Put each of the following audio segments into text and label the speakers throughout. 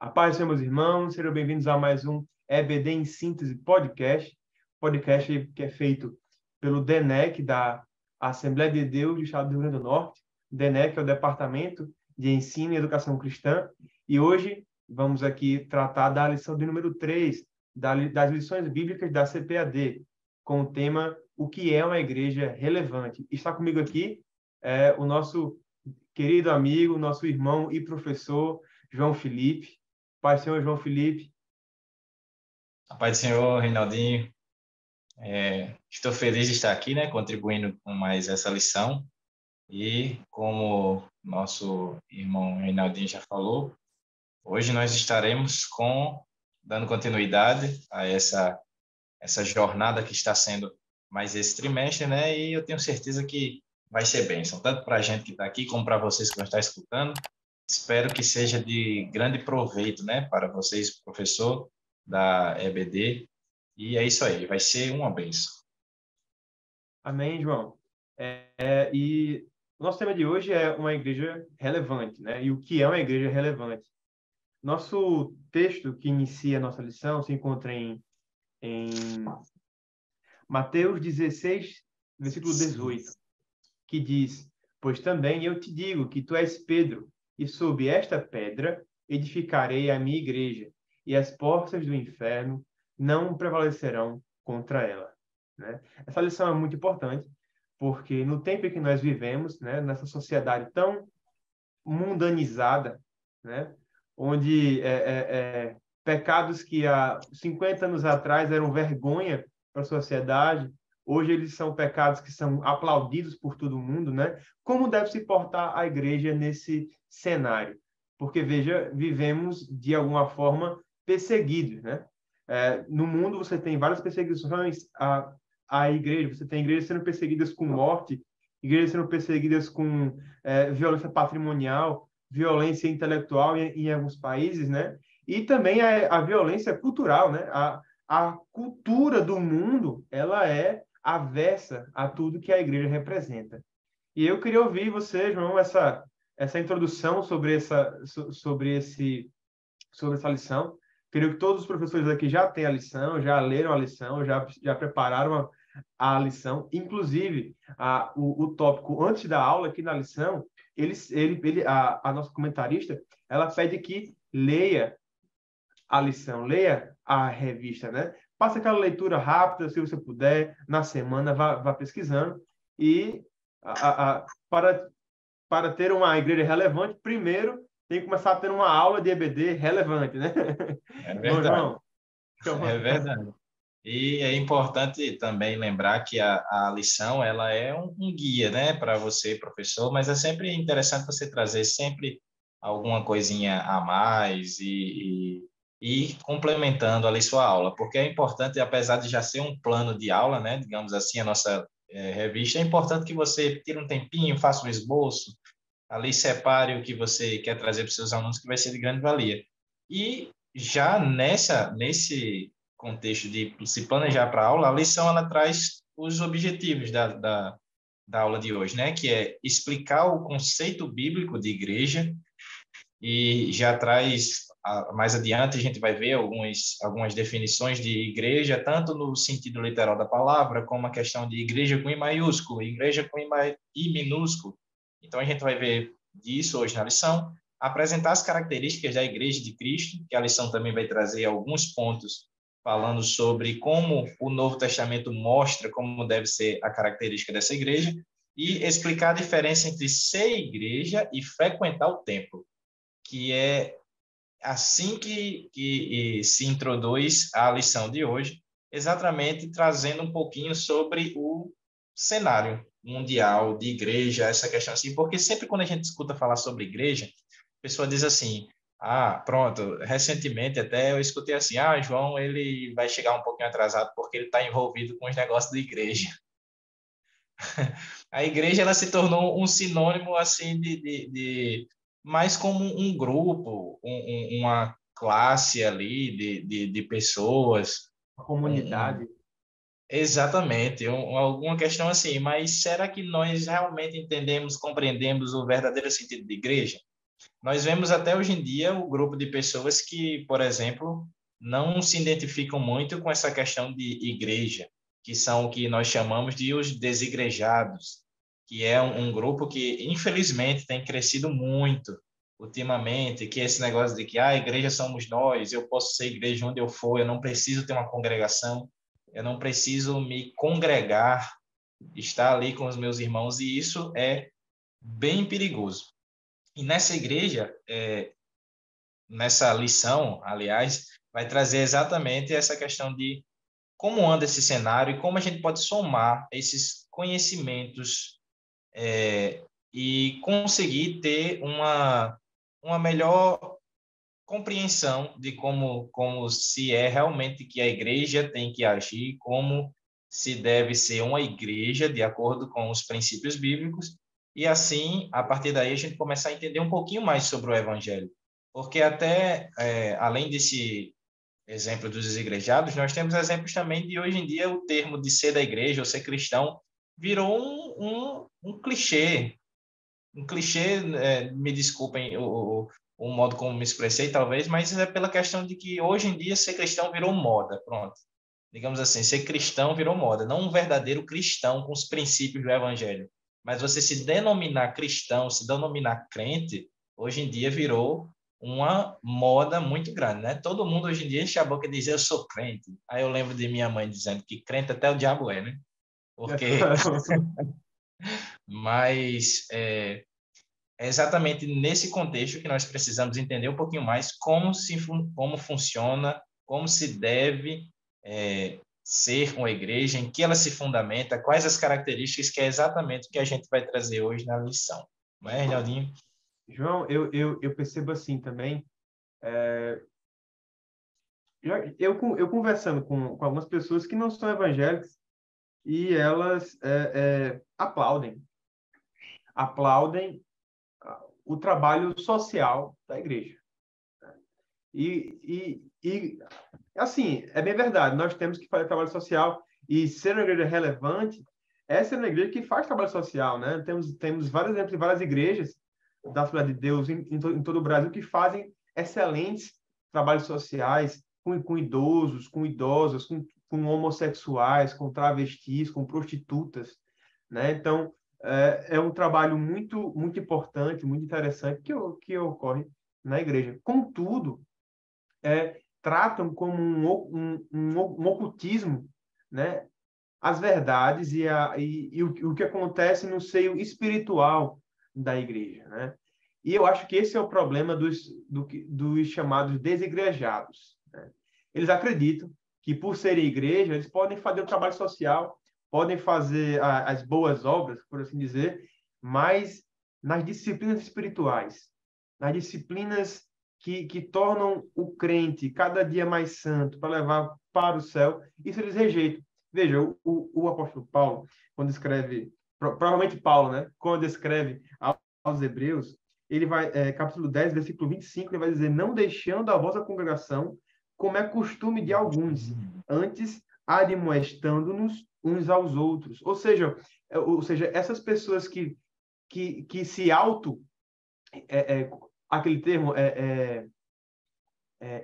Speaker 1: A paz, Senhor, meus irmãos, sejam bem-vindos a mais um EBD em Síntese podcast que é feito pelo DENEC, da Assembleia de Deus do Estado do Rio Grande do Norte. O DENEC é o Departamento de Ensino e Educação Cristã, e hoje vamos aqui tratar da lição de número 3, das lições bíblicas da CPAD, com o tema O que é uma igreja relevante. Está comigo aqui o nosso querido amigo, nosso irmão e professor, João Felipe. Pai, Senhor João Felipe.
Speaker 2: A paz do Senhor, Reinaldinho. Estou feliz de estar aqui, contribuindo com mais essa lição. E como nosso irmão Reinaldinho já falou, hoje nós estaremos dando continuidade a essa jornada que está sendo mais esse trimestre, E eu tenho certeza que vai ser bênção, tanto para a gente que está aqui, como para vocês que vão estar escutando. Espero que seja de grande proveito, para vocês, professor da EBD. E é isso aí, vai ser uma bênção.
Speaker 1: Amém, João. E o nosso tema de hoje é uma igreja relevante, E o que é uma igreja relevante? Nosso texto que inicia a nossa lição se encontra em Mateus 16, versículo 18, que diz: Pois também eu te digo que tu és Pedro, e sob esta pedra edificarei a minha igreja, e as portas do inferno não prevalecerão contra ela. Essa lição é muito importante, porque no tempo em que nós vivemos, nessa sociedade tão mundanizada, onde pecados que há 50 anos atrás eram vergonha para a sociedade, hoje eles são pecados que são aplaudidos por todo mundo, Como deve se portar a igreja nesse cenário? Porque, veja, vivemos, de alguma forma, perseguidos, No mundo, você tem várias perseguições à igreja. Você tem igrejas sendo perseguidas com morte, igrejas sendo perseguidas com violência patrimonial, violência intelectual em alguns países, E também a violência cultural, A cultura do mundo, ela é avessa a tudo que a igreja representa. E eu queria ouvir você, João, essa introdução sobre essa lição. Creio que todos os professores aqui já têm a lição, já leram a lição, já prepararam a lição. Inclusive, o tópico antes da aula, aqui na lição, a nossa comentarista, ela pede que leia a lição, leia a revista, Faça aquela leitura rápida, se você puder, na semana, vá pesquisando. E para ter uma igreja relevante, primeiro tem que começar a ter uma aula de EBD relevante,
Speaker 2: É verdade.
Speaker 1: Bom, João?
Speaker 2: É verdade. E é importante também lembrar que a lição ela é um guia, para você, professor, mas é sempre interessante você trazer sempre alguma coisinha a mais e ir complementando ali sua aula, porque é importante, apesar de já ser um plano de aula, digamos assim, a nossa revista, é importante que você tire um tempinho, faça um esboço, ali separe o que você quer trazer para os seus alunos, que vai ser de grande valia. E já nesse contexto de se planejar para a aula, a lição ela traz os objetivos da aula de hoje, que é explicar o conceito bíblico de igreja, e já traz, mais adiante, a gente vai ver algumas definições de igreja, tanto no sentido literal da palavra, como a questão de igreja com I maiúsculo, igreja com I minúsculo. Então, a gente vai ver disso hoje na lição, apresentar as características da igreja de Cristo, que a lição também vai trazer alguns pontos falando sobre como o Novo Testamento mostra como deve ser a característica dessa igreja, e explicar a diferença entre ser igreja e frequentar o templo, que é assim que se introduz a lição de hoje, exatamente trazendo um pouquinho sobre o cenário mundial de igreja, essa questão assim, porque sempre quando a gente escuta falar sobre igreja, a pessoa diz assim: pronto, recentemente até eu escutei assim, João, ele vai chegar um pouquinho atrasado porque ele está envolvido com os negócios da igreja. A igreja ela se tornou um sinônimo assim de mais como um grupo, uma classe ali de pessoas.
Speaker 1: A comunidade.
Speaker 2: Exatamente, alguma questão assim, mas será que nós realmente entendemos, compreendemos o verdadeiro sentido de igreja? Nós vemos até hoje em dia o grupo de pessoas que, por exemplo, não se identificam muito com essa questão de igreja, que são o que nós chamamos de os desigrejados, que é um grupo que, infelizmente, tem crescido muito ultimamente, que é esse negócio de que a igreja somos nós, eu posso ser igreja onde eu for, eu não preciso ter uma congregação, eu não preciso me congregar, estar ali com os meus irmãos, e isso é bem perigoso. E nessa igreja, nessa lição, aliás, vai trazer exatamente essa questão de como anda esse cenário e como a gente pode somar esses conhecimentos e conseguir ter uma melhor compreensão de como se é realmente que a igreja tem que agir, como se deve ser uma igreja de acordo com os princípios bíblicos, e assim, a partir daí, a gente começar a entender um pouquinho mais sobre o evangelho. Porque até, além desse exemplo dos desigrejados, nós temos exemplos também de hoje em dia o termo de ser da igreja ou ser cristão virou um clichê. Um clichê, me desculpem o modo como me expressei, talvez, mas é pela questão de que hoje em dia ser cristão virou moda, pronto. Digamos assim, ser cristão virou moda, não um verdadeiro cristão com os princípios do evangelho. Mas você se denominar cristão, se denominar crente, hoje em dia virou uma moda muito grande, né? Todo mundo hoje em dia enche a boca e diz, eu sou crente. Aí eu lembro de minha mãe dizendo que crente até o diabo é, né? Porque... Mas é exatamente nesse contexto que nós precisamos entender um pouquinho mais como funciona, como se deve ser uma igreja, em que ela se fundamenta, quais as características, que é exatamente o que a gente vai trazer hoje na lição. Não é, Reinaldinho?
Speaker 1: João, eu percebo assim também. Eu conversando com algumas pessoas que não são evangélicas e elas aplaudem o trabalho social da igreja. E assim, é bem verdade, nós temos que fazer trabalho social e ser uma igreja relevante é ser uma igreja que faz trabalho social, né? Temos vários exemplos de várias igrejas da Assembleia de Deus em todo o Brasil que fazem excelentes trabalhos sociais com idosos, com idosas, com homossexuais, com travestis, com prostitutas, né? Então, é um trabalho muito, muito importante, muito interessante que ocorre na igreja. Contudo, tratam como um ocultismo, né? As verdades e o que acontece no seio espiritual da igreja, né? E eu acho que esse é o problema dos chamados desigrejados, né? Eles acreditam que, por serem igreja, eles podem fazer o trabalho social, podem fazer as boas obras, por assim dizer, mas nas disciplinas espirituais, nas disciplinas que tornam o crente cada dia mais santo para levar para o céu, isso eles rejeitam. Veja, o apóstolo Paulo, quando escreve, provavelmente Paulo, né? Quando escreve aos Hebreus, ele vai, capítulo 10, versículo 25, ele vai dizer: não deixando a vossa congregação, como é costume de alguns, antes admoestando-nos uns aos outros. Ou seja, essas pessoas que se auto, aquele termo,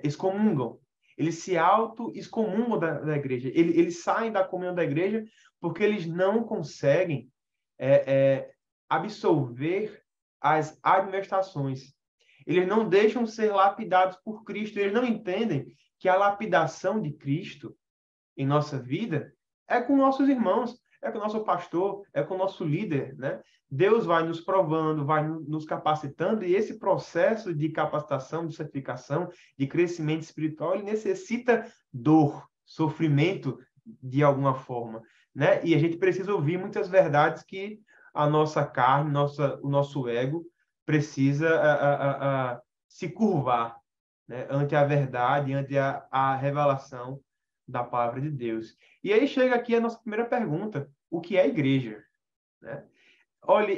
Speaker 1: excomungam. Eles se auto-excomungam da igreja. Eles saem da comunhão da igreja porque eles não conseguem absolver as admoestações. Eles não deixam ser lapidados por Cristo. Eles não entendem que a lapidação de Cristo em nossa vida é com nossos irmãos, é com o nosso pastor, é com o nosso líder, né? Deus vai nos provando, vai nos capacitando, e esse processo de capacitação, de certificação, de crescimento espiritual, ele necessita dor, sofrimento de alguma forma, né? E a gente precisa ouvir muitas verdades que a nossa carne, o nosso ego precisa se curvar, né? Ante a verdade, ante a revelação da palavra de Deus. E aí chega aqui a nossa primeira pergunta: o que é igreja? Né? Olha,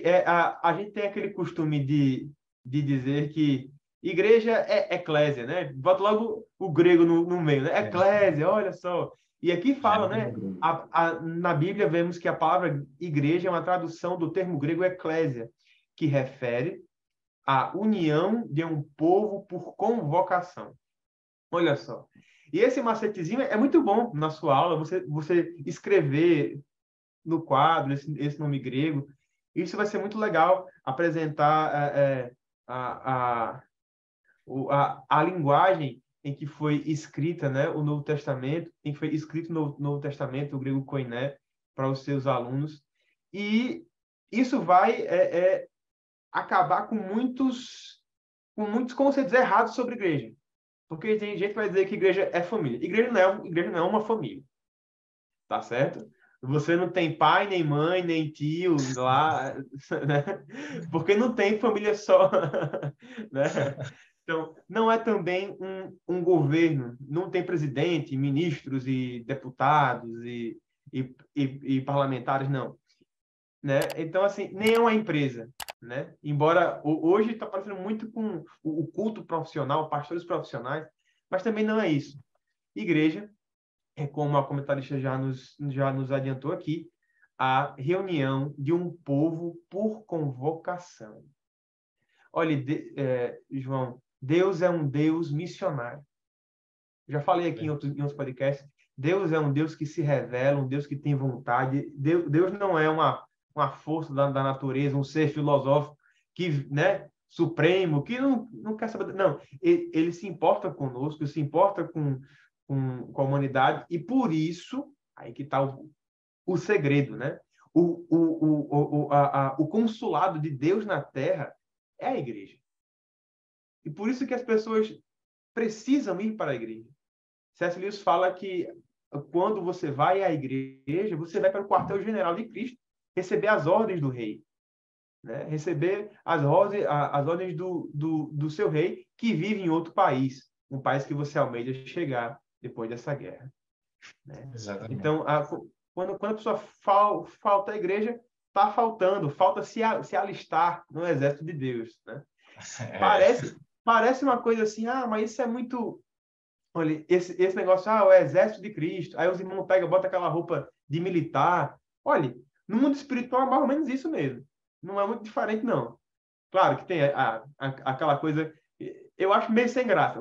Speaker 1: a gente tem aquele costume de dizer que igreja é eclésia, né? Bota logo o grego no meio, né? Eclésia, olha só. E aqui fala, né? Na Bíblia vemos que a palavra igreja é uma tradução do termo grego eclésia, que refere a união de um povo por convocação. Olha só. E esse macetezinho é muito bom na sua aula, você escrever no quadro esse nome grego. Isso vai ser muito legal apresentar a linguagem em que foi escrita, né, o Novo Testamento, em que foi escrito no Novo Testamento, o grego koiné, para os seus alunos. E isso vai acabar com muitos conceitos errados sobre igreja. Porque tem gente que vai dizer que igreja é família. Igreja não é uma família. Tá certo? Você não tem pai, nem mãe, nem tio lá, né? Porque não tem família só, né? Então, não é também um governo, não tem presidente, ministros e deputados e parlamentares, não. Né? Então, assim, nem é uma empresa. Né? Embora hoje está parecendo muito com o culto profissional, pastores profissionais, mas também não é isso. Igreja como a comentarista já nos adiantou aqui, a reunião de um povo por convocação. Olha, João, Deus é um Deus missionário. Já falei aqui em outros podcasts, Deus é um Deus que se revela, um Deus que tem vontade. Deus não é uma força da natureza, um ser filosófico que, né, supremo, que não quer saber. Não, ele se importa conosco, se importa com a humanidade, e por isso, aí que está o segredo, né? O consulado de Deus na Terra é a igreja. E por isso que as pessoas precisam ir para a igreja. C.S. Lewis fala que quando você vai à igreja, você vai para o quartel-general de Cristo receber as ordens do rei. Né? Receber as ordens do seu rei que vive em outro país, um país que você almeja chegar depois dessa guerra. Né? Então, quando a pessoa falta à igreja, está faltando, falta se alistar no exército de Deus. Né? Parece uma coisa assim, mas isso é muito... Olha, esse negócio, o exército de Cristo, aí os irmãos pegam, botam aquela roupa de militar. Olha, no mundo espiritual é mais ou menos isso mesmo. Não é muito diferente, não. Claro que tem aquela coisa, eu acho meio sem graça,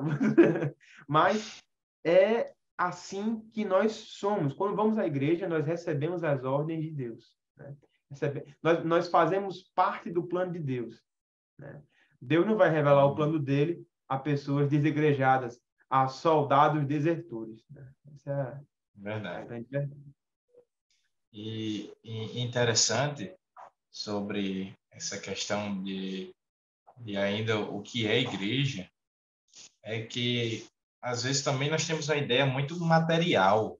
Speaker 1: mas é assim que nós somos. Quando vamos à igreja, nós recebemos as ordens de Deus. Né? Nós fazemos parte do plano de Deus. Né? Deus não vai revelar o plano dele a pessoas desigrejadas, a soldados desertores. Né? Essa é
Speaker 2: Verdade.
Speaker 1: grande verdade.
Speaker 2: E interessante sobre essa questão de ainda o que é igreja, é que às vezes também nós temos uma ideia muito material,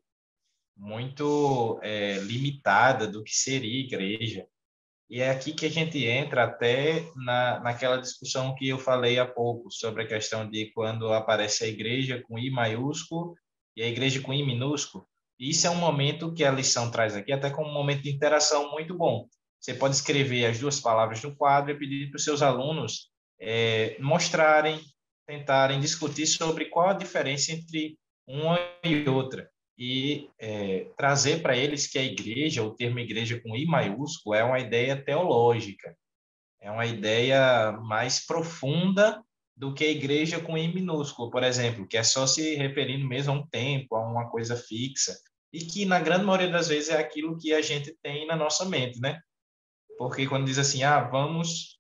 Speaker 2: muito limitada do que seria igreja. E é aqui que a gente entra até naquela discussão que eu falei há pouco, sobre a questão de quando aparece a igreja com I maiúsculo e a igreja com I minúsculo. Isso é um momento que a lição traz aqui, até como um momento de interação muito bom. Você pode escrever as duas palavras no quadro e pedir para os seus alunos mostrarem, tentarem discutir sobre qual a diferença entre uma e outra. E trazer para eles que a igreja, o termo igreja com I maiúsculo, é uma ideia teológica, é uma ideia mais profunda do que a igreja com I minúsculo, por exemplo, que é só se referindo mesmo a um tempo, a uma coisa fixa, e que na grande maioria das vezes é aquilo que a gente tem na nossa mente, né? Porque quando diz assim, vamos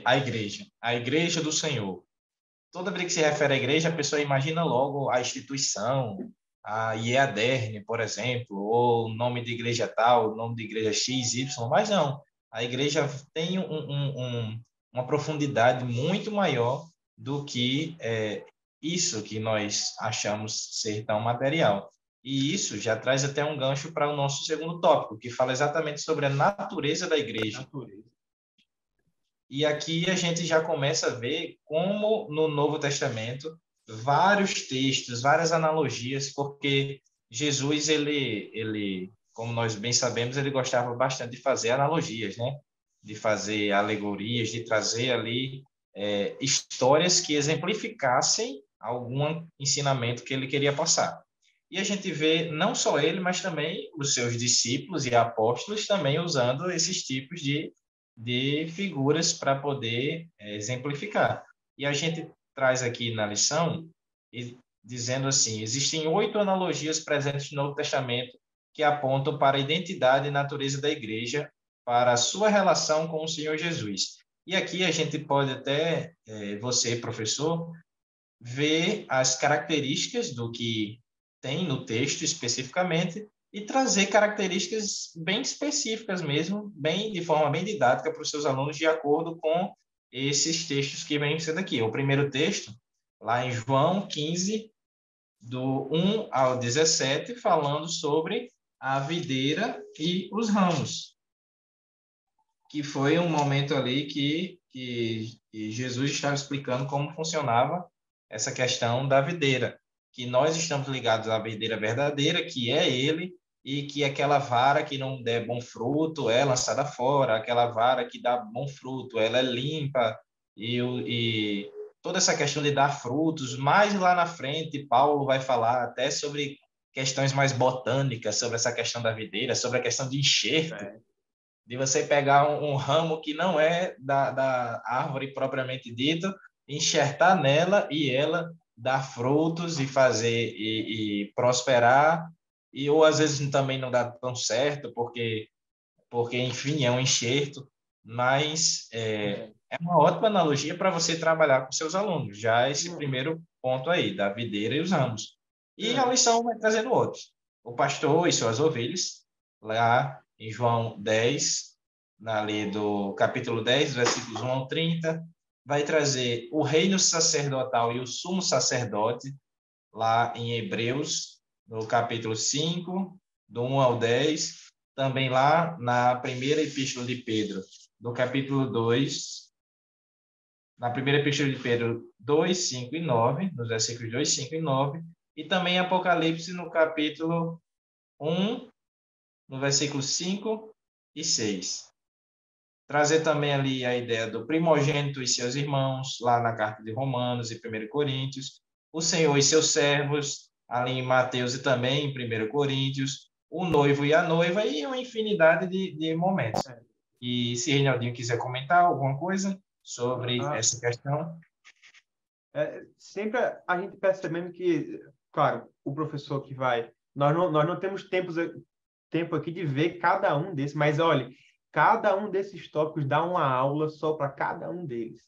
Speaker 2: à igreja, a igreja do Senhor. Toda vez que se refere à igreja, a pessoa imagina logo a instituição, a IEADERN, por exemplo, ou o nome de igreja tal, o nome de igreja X, Y, mas não. A igreja tem uma profundidade muito maior do que isso que nós achamos ser tão material. E isso já traz até um gancho para o nosso segundo tópico, que fala exatamente sobre a natureza da igreja. E aqui a gente já começa a ver como no Novo Testamento vários textos, várias analogias, porque Jesus, ele, como nós bem sabemos, ele gostava bastante de fazer analogias, né? De fazer alegorias, de trazer ali histórias que exemplificassem algum ensinamento que ele queria passar. E a gente vê não só ele, mas também os seus discípulos e apóstolos também usando esses tipos de de figuras para poder exemplificar. E a gente traz aqui na lição, dizendo assim, existem 8 analogias presentes no Novo Testamento que apontam para a identidade e natureza da igreja, para a sua relação com o Senhor Jesus. E aqui a gente pode até, você, professor, ver as características do que tem no texto especificamente e trazer características bem específicas mesmo, de forma bem didática para os seus alunos, de acordo com esses textos que vêm sendo aqui. O primeiro texto, lá em João 15, do 1 ao 17, falando sobre a videira e os ramos, que foi um momento ali que Jesus estava explicando como funcionava essa questão da videira, que nós estamos ligados à videira verdadeira, que é ele, e que aquela vara que não der bom fruto é lançada fora, aquela vara que dá bom fruto, ela é limpa, e toda essa questão de dar frutos, mais lá na frente, Paulo vai falar até sobre questões mais botânicas, sobre essa questão da videira, sobre a questão de enxerto, de você pegar um ramo que não é da árvore propriamente dita, enxertar nela e ela dar frutos e fazer e prosperar, ou às vezes também não dá tão certo, porque enfim, é um enxerto, mas é uma ótima analogia para você trabalhar com seus alunos, já esse primeiro ponto aí, da videira e os ramos. E a lição vai trazendo outros. O pastor e suas ovelhas, lá em João 10, ali do capítulo 10, versículos 1 ao 30, vai trazer o reino sacerdotal e o sumo sacerdote, lá em Hebreus, no capítulo 5, do 1 ao 10, também lá na primeira epístola de Pedro, do capítulo 2, na primeira epístola de Pedro 2, 5 e 9, nos versículos 2, 5 e 9, e também Apocalipse no capítulo 1, no versículo 5 e 6. Trazer também ali a ideia do primogênito e seus irmãos, lá na carta de Romanos e 1 Coríntios, o Senhor e seus servos, ali em Mateus e também em 1 Coríntios, o noivo e a noiva, e uma infinidade de momentos. E se Reinaldinho quiser comentar alguma coisa sobre essa questão.
Speaker 1: Sempre a gente percebendo que, claro, o professor que vai... Nós não temos tempo aqui de ver cada um desses, mas olha, cada um desses tópicos dá uma aula só para cada um deles.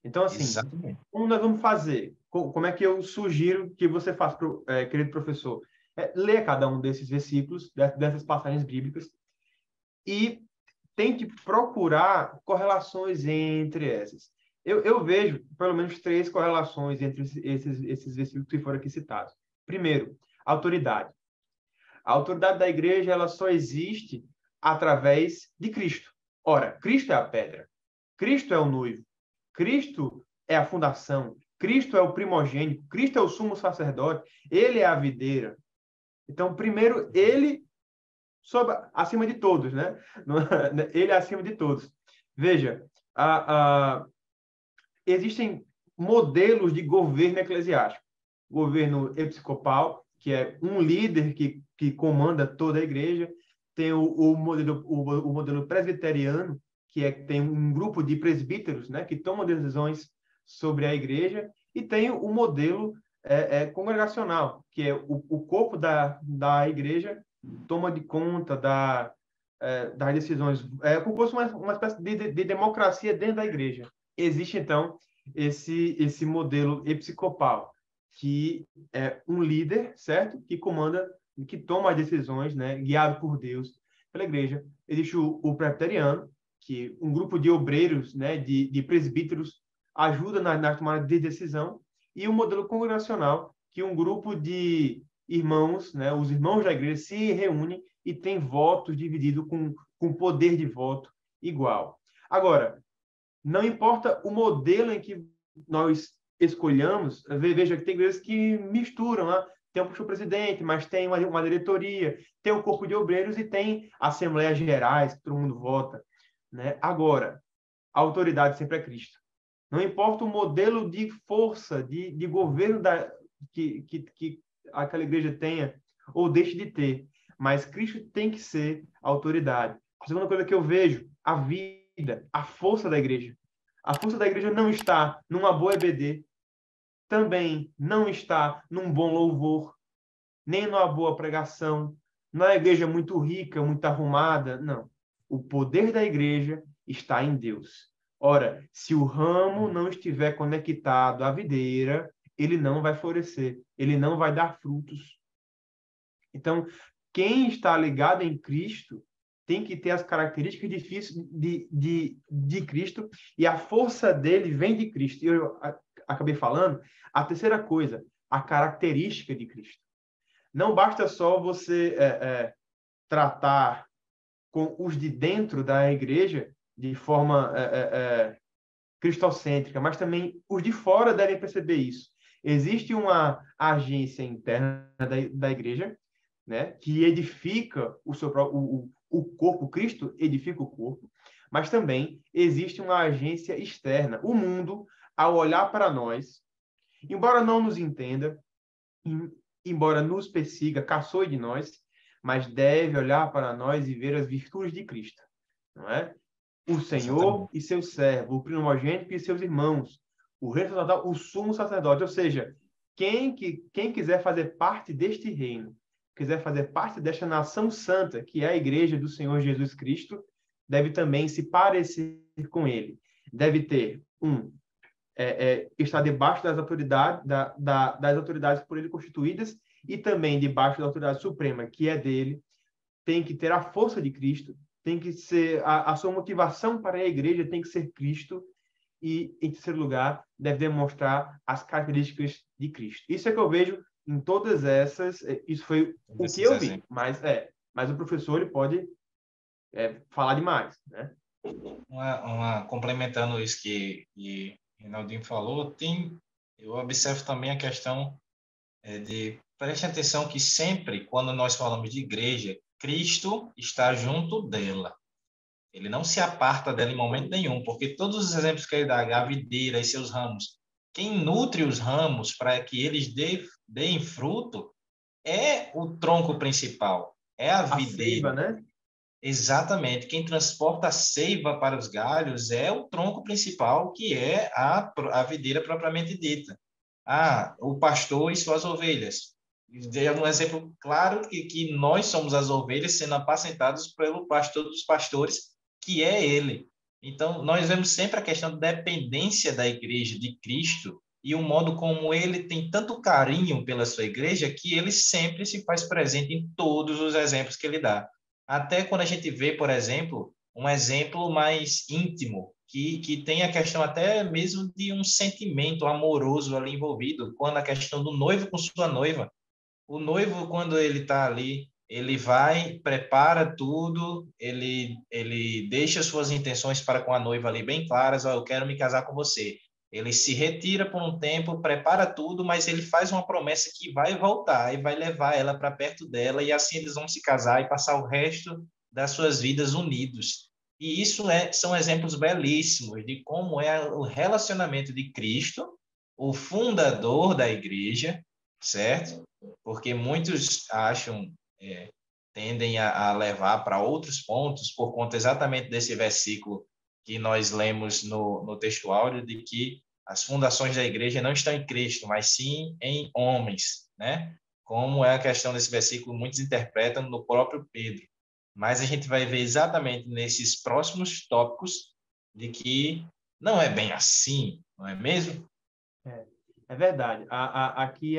Speaker 1: Então, assim,
Speaker 2: Exatamente.
Speaker 1: como nós vamos fazer? Como é que eu sugiro que você faça, querido professor? Lê cada um desses versículos, dessas passagens bíblicas, e tente procurar correlações entre essas. Eu vejo pelo menos 3 correlações entre esses versículos que foram aqui citados. Primeiro, autoridade. A autoridade da igreja ela só existe através de Cristo. Ora, Cristo é a pedra, Cristo é o noivo, Cristo é a fundação, Cristo é o primogênito, Cristo é o sumo sacerdote, ele é a videira. Então, primeiro, ele acima de todos, né? Ele é acima de todos. Veja, existem modelos de governo eclesiástico. Governo episcopal, que é um líder que comanda toda a igreja. Tem o modelo presbiteriano, tem um grupo de presbíteros, né, que tomam decisões sobre a igreja. E tem o modelo congregacional, que é o corpo da igreja toma de conta das decisões. Como se fosse uma espécie de democracia dentro da igreja. Existe, então, esse modelo episcopal, que é um líder, certo? Que comanda, que toma as decisões, né? Guiado por Deus pela igreja. Existe o presbiteriano, que um grupo de obreiros, né? De presbíteros ajuda na tomada de decisão. E o modelo congregacional, que um grupo de irmãos, né? Os irmãos da igreja se reúnem e tem votos divididos com poder de voto igual. Agora, não importa o modelo em que nós escolhamos, veja que tem igrejas que misturam, né? Tem um presidente, mas tem uma diretoria, tem um corpo de obreiros e tem assembleias gerais, que todo mundo vota, né? Agora, a autoridade sempre é Cristo. Não importa o modelo de força, de governo que aquela igreja tenha ou deixe de ter, mas Cristo tem que ser a autoridade. A segunda coisa que eu vejo, a vida. a força da igreja. A força da igreja não está numa boa EBD, também não está num bom louvor, nem numa boa pregação, na igreja muito rica, muito arrumada, não. O poder da igreja está em Deus. Ora, se o ramo não estiver conectado à videira, ele não vai florescer, ele não vai dar frutos. Então, quem está ligado em Cristo tem que ter as características de Cristo, e a força dele vem de Cristo. E eu acabei falando a terceira coisa, a característica de Cristo. Não basta só você tratar com os de dentro da igreja de forma cristocêntrica, mas também os de fora devem perceber isso. Existe uma agência interna da igreja, né, que edifica o corpo, Cristo edifica o corpo, mas também existe uma agência externa. O mundo, ao olhar para nós, embora não nos entenda, embora nos persiga, caçoe de nós, mas deve olhar para nós e ver as virtudes de Cristo, não é? O Senhor
Speaker 2: Exatamente.
Speaker 1: e seu servo, o primogênito e seus irmãos, o rei sacerdote, o sumo sacerdote, ou seja, quem quiser fazer parte deste reino, quiser fazer parte desta nação santa, que é a igreja do Senhor Jesus Cristo, deve também se parecer com ele. Deve ter, estar debaixo das autoridades, das autoridades por ele constituídas, e também debaixo da autoridade suprema, que é dele. Tem que ter a força de Cristo, tem que ser a sua motivação para a igreja tem que ser Cristo, e, em terceiro lugar, deve demonstrar as características de Cristo. Isso é que eu vejo em todas essas. Isso foi o que eu vi, mas o professor ele pode falar demais, né?
Speaker 2: Complementando isso que Reinaldinho falou, eu observo também a questão de preste atenção que sempre, quando nós falamos de igreja, Cristo está junto dela. Ele não se aparta dela em momento nenhum, porque todos os exemplos que ele dá, a videira e seus ramos, quem nutre os ramos para que eles deem fruto é o tronco principal, é a videira.
Speaker 1: A seiva, né?
Speaker 2: Exatamente. Quem transporta a seiva para os galhos é o tronco principal, que é a videira propriamente dita. O pastor e suas ovelhas. Dei um exemplo claro que nós somos as ovelhas sendo apacentadas pelo pastor dos pastores, que é ele. Então, nós vemos sempre a questão da dependência da igreja de Cristo e o modo como ele tem tanto carinho pela sua igreja que ele sempre se faz presente em todos os exemplos que ele dá. Até quando a gente vê, por exemplo, um exemplo mais íntimo, que tem a questão até mesmo de um sentimento amoroso ali envolvido, quando a questão do noivo com sua noiva. O noivo, quando ele está ali, ele vai, prepara tudo, ele deixa suas intenções para com a noiva ali bem claras, eu quero me casar com você. Ele se retira por um tempo, prepara tudo, mas ele faz uma promessa que vai voltar e vai levar ela para perto dela, e assim eles vão se casar e passar o resto das suas vidas unidos. E isso são exemplos belíssimos de como é o relacionamento de Cristo, o fundador da igreja, certo? Porque muitos acham, tendem a levar para outros pontos por conta exatamente desse versículo que nós lemos no texto áureo, de que as fundações da igreja não estão em Cristo, mas sim em homens, né? Como é a questão desse versículo, muitos interpretam no próprio Pedro. Mas a gente vai ver exatamente nesses próximos tópicos de que não é bem assim, não é mesmo?
Speaker 1: É verdade. Aqui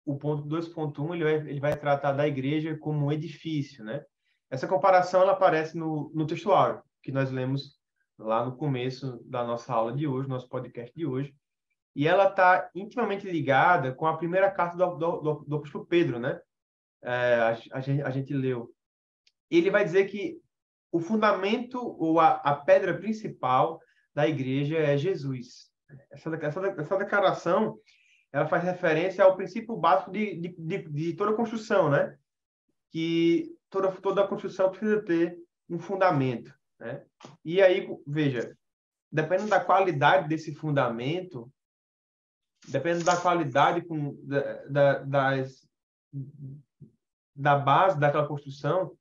Speaker 1: o ponto 2.1 ele vai tratar da igreja como um edifício, né? Essa comparação ela aparece no textuário que nós lemos lá no começo da nossa aula de hoje, nosso podcast de hoje, e ela está intimamente ligada com a primeira carta do apóstolo Pedro, né? A gente leu. Ele vai dizer que o fundamento ou a pedra principal da igreja é Jesus. Essa declaração ela faz referência ao princípio básico de toda construção, né? Que toda construção precisa ter um fundamento, né? E aí, veja, dependendo da qualidade desse fundamento, dependendo da qualidade da base daquela construção,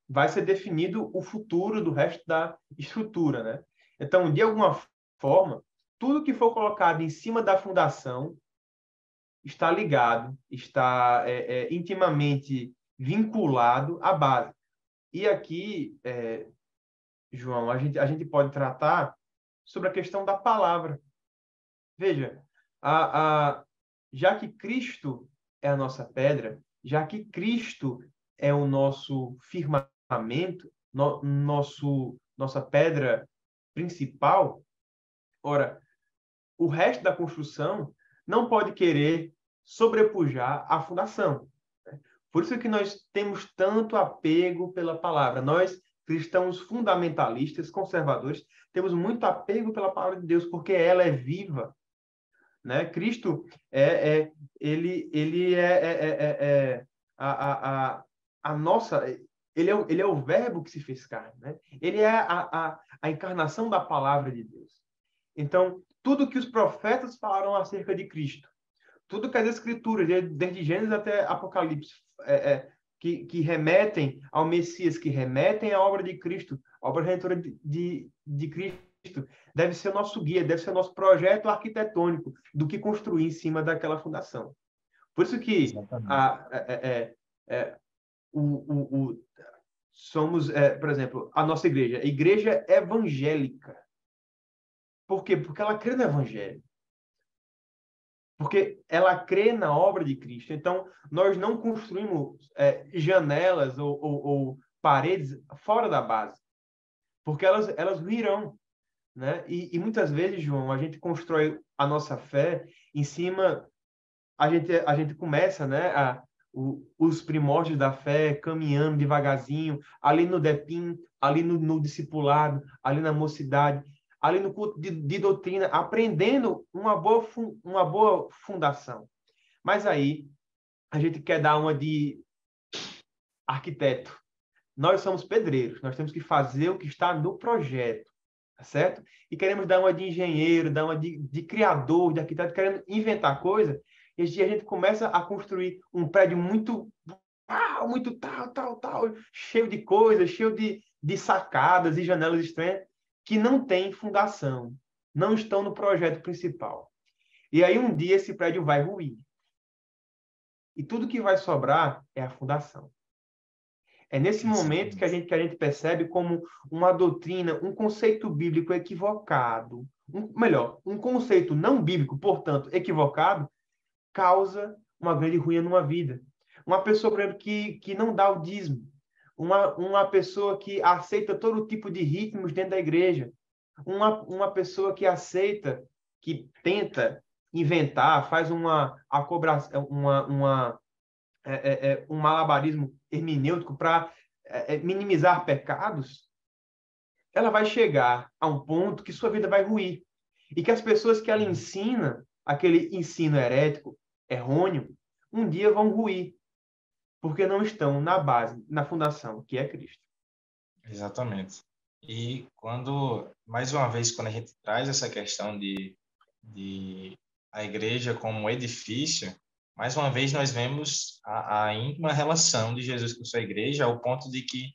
Speaker 1: vai ser definido o futuro do resto da estrutura, né? Então, de alguma forma, tudo que for colocado em cima da fundação está ligado, está intimamente vinculado à base. E aqui, João, a gente pode tratar sobre a questão da palavra. Veja, já que Cristo é a nossa pedra, já que Cristo é o nosso firmamento, nossa pedra principal, ora, o resto da construção não pode querer sobrepujar a fundação. Por isso que nós temos tanto apego pela palavra. Nós, cristãos fundamentalistas, conservadores, temos muito apego pela palavra de Deus, porque ela é viva, né? Cristo ele é a nossa, ele é o verbo que se fez carne, né? Ele é a encarnação da palavra de Deus. Então, tudo que os profetas falaram acerca de Cristo, tudo que as escrituras, desde Gênesis até Apocalipse, que remetem ao Messias, que remetem à obra de Cristo, a obra redentora de Cristo, deve ser o nosso guia, deve ser o nosso projeto arquitetônico do que construir em cima daquela fundação. Por isso que somos, por exemplo, a nossa igreja, a igreja evangélica. Por quê? Porque ela crê no evangelho. Porque ela crê na obra de Cristo. Então, nós não construímos janelas ou paredes fora da base, porque elas virão, né? E muitas vezes, João, a gente constrói a nossa fé em cima, a gente começa, né, os primórdios da fé, caminhando devagarzinho, ali no DEPIM, ali no discipulado, ali na mocidade, ali no culto de doutrina, aprendendo uma boa fundação. Mas aí, a gente quer dar uma de arquiteto. Nós somos pedreiros, nós temos que fazer o que está no projeto, tá certo? E queremos dar uma de engenheiro, dar uma de criador, de arquiteto, querendo inventar coisa, e a gente começa a construir um prédio muito tal, cheio de coisas, cheio de sacadas e janelas estranhas, que não tem fundação, não estão no projeto principal. E aí um dia esse prédio vai ruir. E tudo que vai sobrar é a fundação. É nesse momento que a gente percebe como uma doutrina, um conceito bíblico equivocado, um conceito não bíblico, portanto, equivocado, causa uma grande ruína numa vida. Uma pessoa, por exemplo, que não dá o dízimo. Uma pessoa que aceita todo tipo de ritmos dentro da igreja. Uma pessoa que aceita, que tenta inventar, faz um malabarismo hermenêutico para minimizar pecados, ela vai chegar a um ponto que sua vida vai ruir. E que as pessoas que ela ensina, aquele ensino herético, errôneo, um dia vão ruir, porque não estão na base, na fundação, que é Cristo.
Speaker 2: Exatamente. E mais uma vez, quando a gente traz essa questão de a igreja como edifício, mais uma vez nós vemos a íntima relação de Jesus com sua igreja, ao ponto de que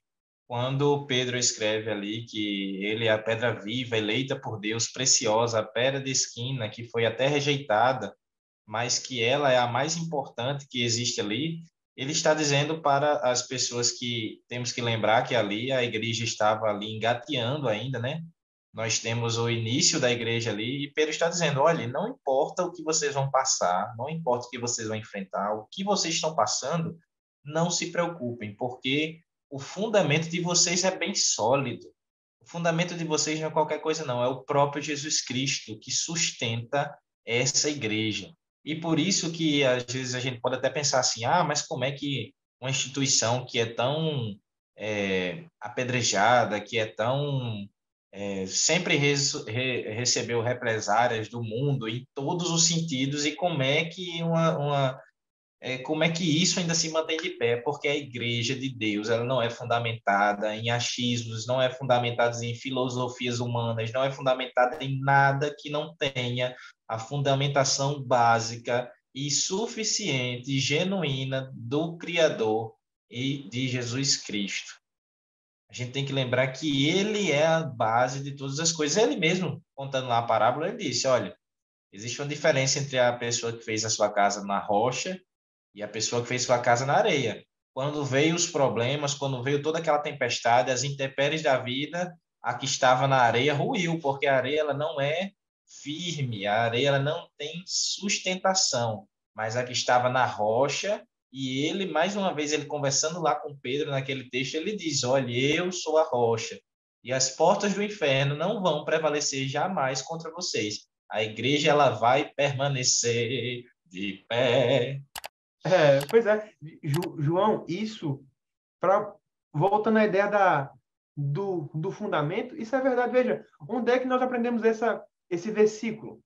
Speaker 2: quando Pedro escreve ali que ele é a pedra viva, eleita por Deus, preciosa, a pedra de esquina, que foi até rejeitada, mas que ela é a mais importante que existe ali, ele está dizendo para as pessoas que temos que lembrar que ali a igreja estava ali engateando ainda, né? Nós temos o início da igreja ali e Pedro está dizendo, olha, não importa o que vocês vão passar, não importa o que vocês vão enfrentar, o que vocês estão passando, não se preocupem, porque o fundamento de vocês é bem sólido. O fundamento de vocês não é qualquer coisa, não, é o próprio Jesus Cristo que sustenta essa igreja. E por isso que, às vezes, a gente pode até pensar assim, mas como é que uma instituição que é tão apedrejada, que é tão... sempre recebeu represárias do mundo em todos os sentidos, e como é que como é que isso ainda se mantém de pé? Porque a igreja de Deus, ela não é fundamentada em achismos, não é fundamentada em filosofias humanas, não é fundamentada em nada que não tenha a fundamentação básica e suficiente, genuína do Criador e de Jesus Cristo. A gente tem que lembrar que ele é a base de todas as coisas. Ele mesmo, contando lá a parábola, ele disse, olha, existe uma diferença entre a pessoa que fez a sua casa na rocha e a pessoa que fez sua casa na areia. Quando veio os problemas, quando veio toda aquela tempestade, as intempéries da vida, a que estava na areia ruiu, porque a areia ela não é firme, a areia ela não tem sustentação, mas a que estava na rocha, e ele, mais uma vez, ele conversando lá com Pedro naquele texto, ele diz, olha, eu sou a rocha, e as portas do inferno não vão prevalecer jamais contra vocês. A igreja ela vai permanecer de pé.
Speaker 1: Pois é, João, isso, para voltando à ideia do fundamento, isso é verdade. Veja, onde é que nós aprendemos esse versículo,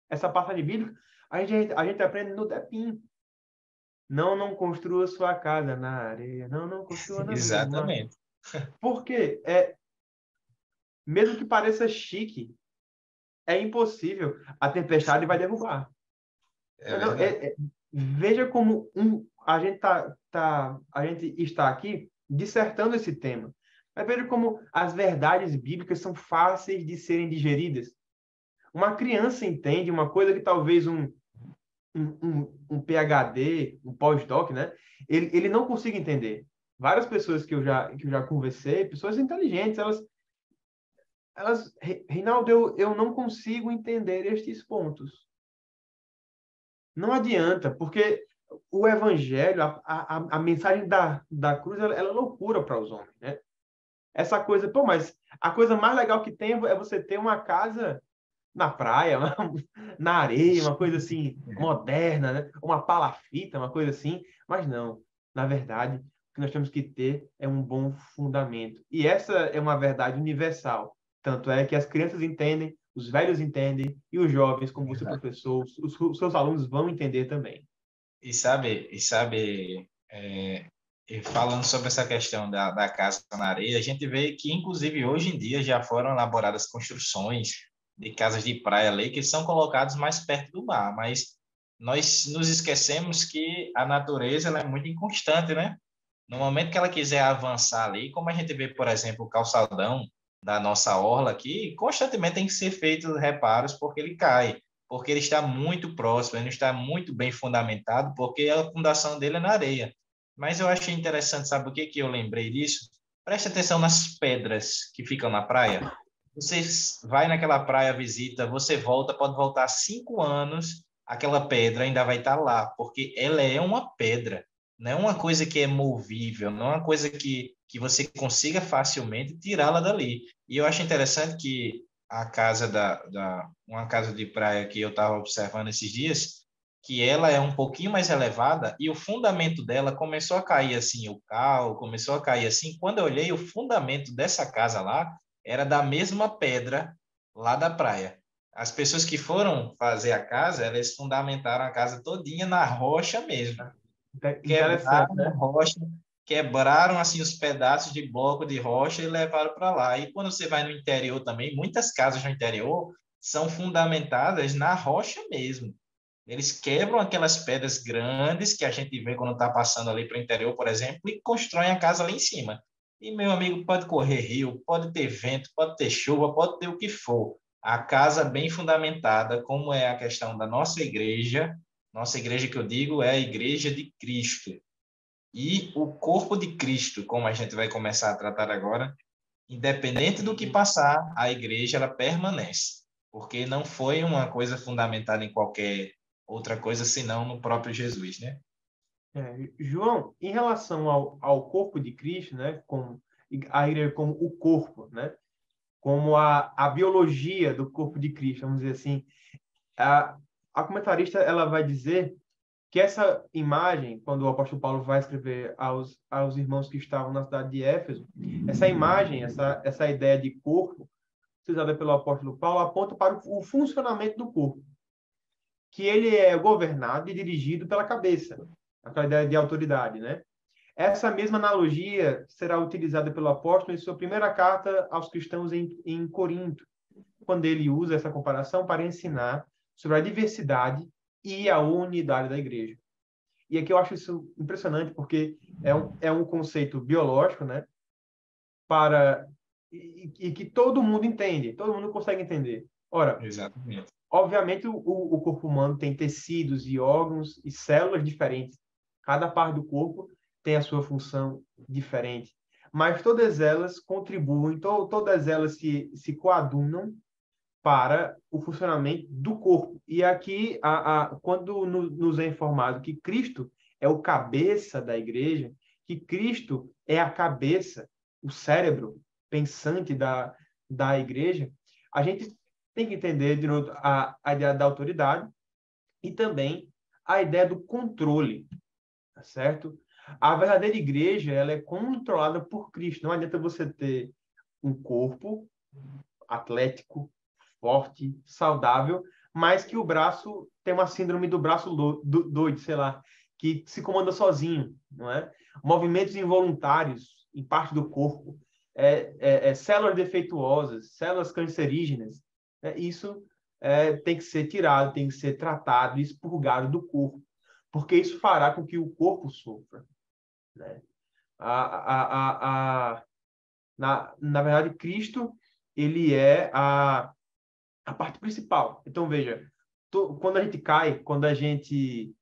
Speaker 1: essa passagem bíblica? A gente aprende no Depim. Não construa sua casa na areia, não construa na beira-mar.
Speaker 2: Exatamente.
Speaker 1: Por quê? Mesmo que pareça chique, é impossível. A tempestade vai derrubar.
Speaker 2: É
Speaker 1: Não,
Speaker 2: verdade.
Speaker 1: veja como a gente está aqui dissertando esse tema. Mas veja como as verdades bíblicas são fáceis de serem digeridas. Uma criança entende uma coisa que talvez um PhD, um pós-doc, né? Ele não consiga entender. Várias pessoas que eu já conversei, pessoas inteligentes, Reinaldo, eu não consigo entender estes pontos. Não adianta, porque o evangelho, a mensagem da cruz, ela é loucura para os homens, né? Essa coisa, pô, mas a coisa mais legal que tem é você ter uma casa na praia, na areia, uma coisa assim moderna, né? Uma palafita, uma coisa assim. Mas não, na verdade, o que nós temos que ter é um bom fundamento. E essa é uma verdade universal. Tanto é que as crianças entendem, os velhos entendem e os jovens, como você professor, os seus alunos vão entender também.
Speaker 2: E falando sobre essa questão da casa na areia, a gente vê que, inclusive, hoje em dia já foram elaboradas construções de casas de praia ali que são colocadas mais perto do mar, mas nós nos esquecemos que a natureza ela é muito inconstante, né? No momento que ela quiser avançar ali, como a gente vê, por exemplo, o calçadão da nossa orla aqui, constantemente tem que ser feitos reparos porque ele cai, porque ele está muito próximo, ele não está muito bem fundamentado, porque a fundação dele é na areia. Mas eu achei interessante, sabe o que que eu lembrei disso? Preste atenção nas pedras que ficam na praia. Você vai naquela praia, visita, você volta, pode voltar 5 anos, aquela pedra ainda vai estar lá, porque ela é uma pedra, não é uma coisa que é movível, não é uma coisa que você consiga facilmente tirá-la dali. E eu acho interessante que a casa uma casa de praia que eu estava observando esses dias, que ela é um pouquinho mais elevada e o fundamento dela começou a cair assim, o cal começou a cair assim. Quando eu olhei, o fundamento dessa casa lá era da mesma pedra lá da praia. As pessoas que foram fazer a casa, elas fundamentaram a casa todinha na rocha mesmo.
Speaker 1: Interessante,
Speaker 2: Quebraram a
Speaker 1: né?
Speaker 2: rocha, quebraram assim os pedaços de bloco de rocha e levaram para lá. E quando você vai no interior também, muitas casas no interior são fundamentadas na rocha mesmo. Eles quebram aquelas pedras grandes que a gente vê quando está passando ali para o interior, por exemplo, e constroem a casa ali em cima. E, meu amigo, pode correr rio, pode ter vento, pode ter chuva, pode ter o que for. A casa bem fundamentada, como é a questão da nossa igreja que eu digo é a igreja de Cristo. E o corpo de Cristo, como a gente vai começar a tratar agora, independente do que passar, a igreja ela permanece, porque não foi uma coisa fundamentada em qualquer outra coisa senão no próprio Jesus, né?
Speaker 1: João, em relação ao corpo de Cristo, né, como a igreja como o corpo, né, como a biologia do corpo de Cristo, vamos dizer assim, a, a comentarista ela vai dizer que essa imagem, quando o apóstolo Paulo vai escrever aos irmãos que estavam na cidade de Éfeso, essa imagem, essa ideia de corpo, utilizada pelo apóstolo Paulo, aponta para o funcionamento do corpo, que ele é governado e dirigido pela cabeça, aquela ideia de autoridade, né? Essa mesma analogia será utilizada pelo apóstolo em sua primeira carta aos cristãos em Corinto, quando ele usa essa comparação para ensinar sobre a diversidade e a unidade da igreja. E aqui eu acho isso impressionante, porque é um conceito biológico, né? para e que todo mundo entende, todo mundo consegue entender. Ora,
Speaker 2: Exatamente.
Speaker 1: obviamente o corpo humano tem tecidos e órgãos e células diferentes. Cada parte do corpo tem a sua função diferente, mas todas elas contribuem, todas elas se coadunam para o funcionamento do corpo. E aqui, quando nos é informado que Cristo é o cabeça da igreja, que Cristo é a cabeça, o cérebro pensante da igreja, a gente tem que entender, de novo, a ideia da autoridade e também a ideia do controle, tá certo? A verdadeira igreja, ela é controlada por Cristo. Não adianta você ter um corpo atlético, forte, saudável, mas que o braço tem uma síndrome do braço doido, sei lá, que se comanda sozinho, não é? Movimentos involuntários em parte do corpo, células defeituosas, células cancerígenas, isso tem que ser tirado, tem que ser tratado, expurgado do corpo, porque isso fará com que o corpo sofra, né? Na verdade, Cristo, ele é a parte principal. Então, veja, quando a gente cai, quando a gente...